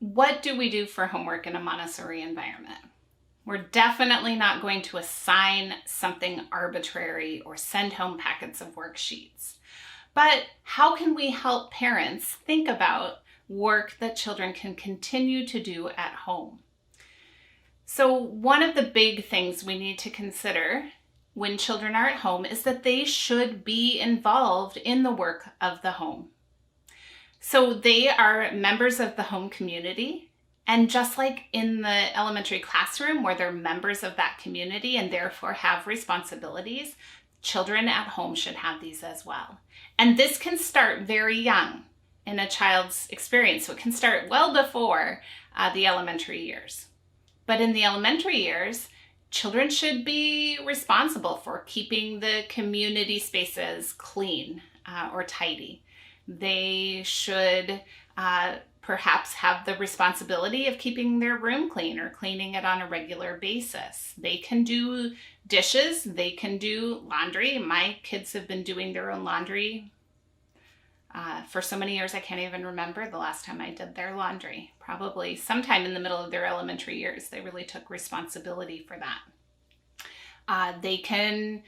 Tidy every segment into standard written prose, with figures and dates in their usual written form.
what do we do for homework in a Montessori environment? We're definitely not going to assign something arbitrary or send home packets of worksheets. But how can we help parents think about work that children can continue to do at home? So one of the big things we need to consider when children are at home is that they should be involved in the work of the home. So they are members of the home community, and just like in the elementary classroom where they're members of that community and therefore have responsibilities, children at home should have these as well. And this can start very young in a child's experience. So it can start well before the elementary years. But in the elementary years, children should be responsible for keeping the community spaces clean or tidy. They should perhaps have the responsibility of keeping their room clean or cleaning it on a regular basis. They can do dishes, they can do laundry. My kids have been doing their own laundry for so many years I can't even remember the last time I did their laundry. Probably sometime in the middle of their elementary years, they really took responsibility for that. They can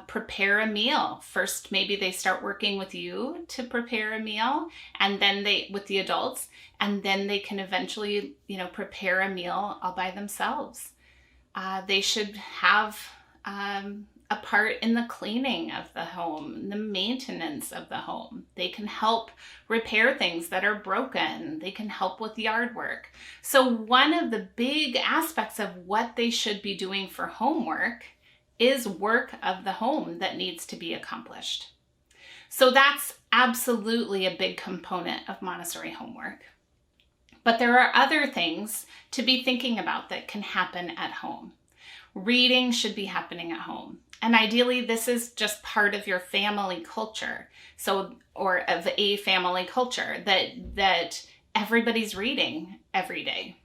prepare a meal. First, maybe they start working with you to prepare a meal, and then with the adults, and then they can eventually, prepare a meal all by themselves. They should have a part in the cleaning of the home, the maintenance of the home. They can help repair things that are broken. They can help with yard work. So one of the big aspects of what they should be doing for homework is work of the home that needs to be accomplished. So that's absolutely a big component of Montessori homework. But there are other things to be thinking about that can happen at home. Reading should be happening at home. And ideally, this is just part of your family culture. Or of a family culture that everybody's reading every day.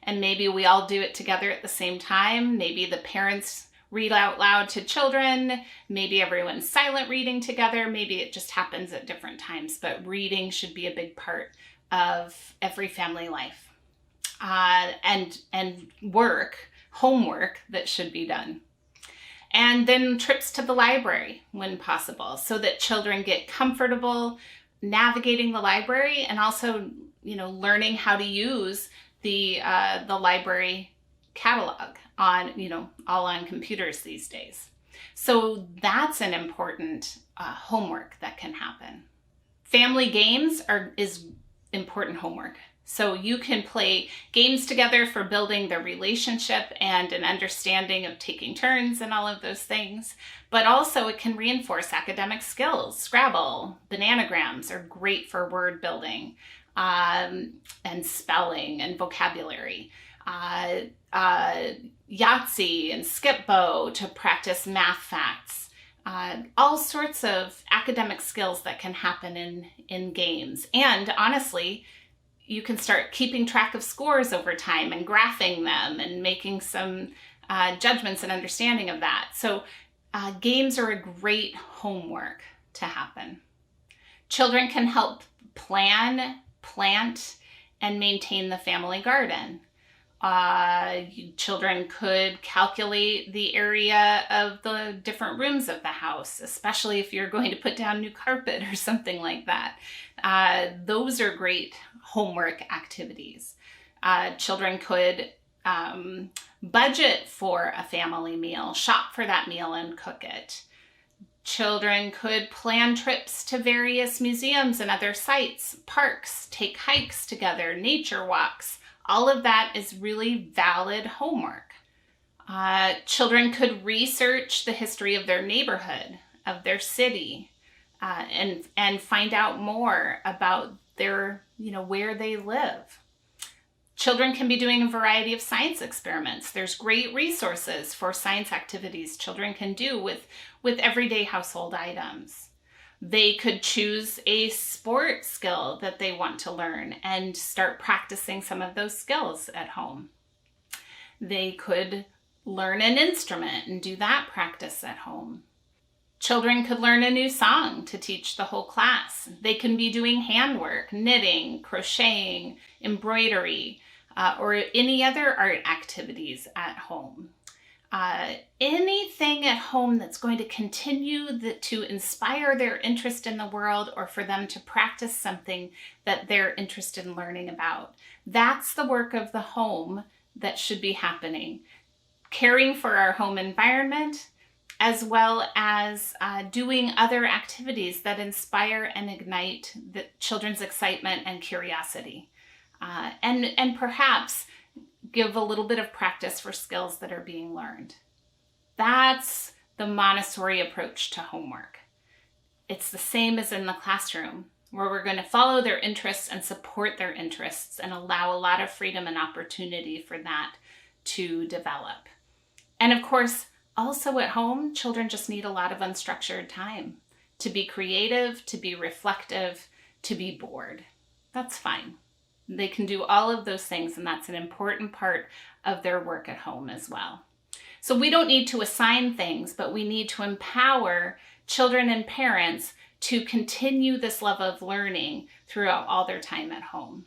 And maybe we all do it together at the same time. Maybe the parents read out loud to children. Maybe everyone's silent reading together. Maybe it just happens at different times. But reading should be a big part of every family life. And homework that should be done. And then trips to the library when possible, so that children get comfortable navigating the library and also, learning how to use the library catalog all on computers these days. So that's an important homework that can happen. Family games is important homework. So you can play games together for building the relationship and an understanding of taking turns and all of those things. But also it can reinforce academic skills. Scrabble, bananagrams are great for word building and spelling and vocabulary. Yahtzee and Skip-Bo to practice math facts. All sorts of academic skills that can happen in games. And honestly, you can start keeping track of scores over time and graphing them and making some judgments and understanding of that. So games are a great homework to happen. Children can help plan, plant, and maintain the family garden. Children could calculate the area of the different rooms of the house, especially if you're going to put down new carpet or something like that. Those are great homework activities. Children could budget for a family meal, shop for that meal and cook it. Children could plan trips to various museums and other sites, parks, take hikes together, nature walks. All of that is really valid homework. Children could research the history of their neighborhood, of their city, and find out more about their, where they live. Children can be doing a variety of science experiments. There's great resources for science activities children can do with everyday household items. They could choose a sport skill that they want to learn and start practicing some of those skills at home. They could learn an instrument and do that practice at home. Children could learn a new song to teach the whole class. They can be doing handwork, knitting, crocheting, embroidery, or any other art activities at home. Anything at home that's going to continue to inspire their interest in the world, or for them to practice something that they're interested in learning about. That's the work of the home that should be happening. Caring for our home environment, as well as doing other activities that inspire and ignite the children's excitement and curiosity. And perhaps give a little bit of practice for skills that are being learned. That's the Montessori approach to homework. It's the same as in the classroom, where we're going to follow their interests and support their interests and allow a lot of freedom and opportunity for that to develop. And of course, also at home, children just need a lot of unstructured time to be creative, to be reflective, to be bored. That's fine. They can do all of those things, and that's an important part of their work at home as well. So we don't need to assign things, but we need to empower children and parents to continue this love of learning throughout all their time at home.